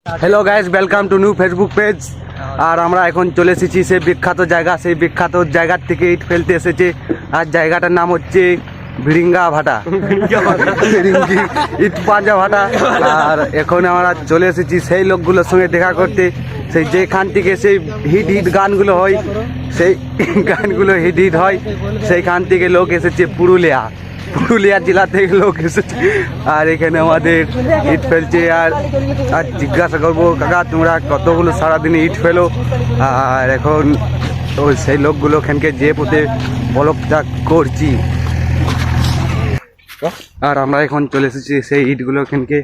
Hello guys, welcome to new Facebook page. আর আমরা এখন চলে এসেছি সেই বিখ্যাত জায়গা, সেই বিখ্যাত জায়গার থেকে ইট ফেলতে এসেছে। আর জায়গাটার নাম হচ্ছে ভিড়িঙ্গা ভাটা, ভিড়িঙ্গি ইট পাঁজা ভাটা। আর এখন আমরা চলে এসেছি সেই লোকগুলোর সঙ্গে দেখা করতে, সেই যেখান থেকে সেই হিট হিট গানগুলো হয়, সেই গানগুলো হিট হিট হয়, সেইখান থেকে লোক এসেছে পুরুলিয়া জেলা থেকে লোক এসেছে। আর এখানে আমাদের ইট ফেলছে। আর জিজ্ঞাসা করবো, কাকা তোমরা কতগুলো সারাদিনে ইট ফেলো? আর এখন ওই সেই লোকগুলো এখানকে যে পথে বলকটা করছি। আর আমরা এখন চলে এসেছি সেই ইটগুলো এখানকে।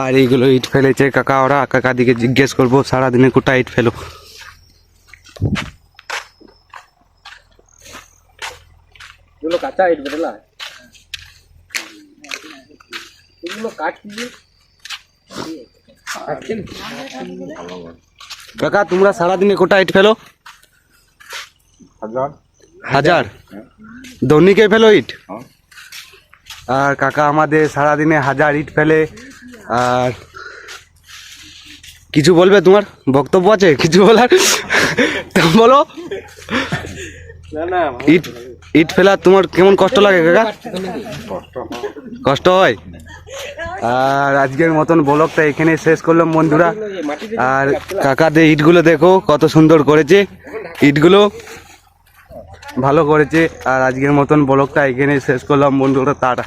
আর এইগুলো ইট ফেলেছে কাকা, ওরা কাকা দিকে জিজ্ঞেস করবো সারাদিনে কোটা ইট ফেলো। কাঁচা ইট বেরোলা কাকা তোমরা সারাদিনে কোটা ইট ফেলো? 1000 দৈনিকে ফেলো ইট? আর কাকা আমাদের সারাদিনে 1000 ইট ফেলে। আর কিছু বলবে? তোমার বক্তব্য আছে কিছু বলার? বলো। ইট ইট ফেলা তোমার কেমন কষ্ট লাগে কাকা? কষ্ট হয়। আর আজকের মতন ব্লগটা এখানে শেষ করলাম বন্ধুরা। আর কাকাদের ইটগুলো দেখো কত সুন্দর করেছে, ইটগুলো ভালো করেছে। আর আজকের মতন ব্লগটা এখানে শেষ করলাম বন্ধুরা, টাটা।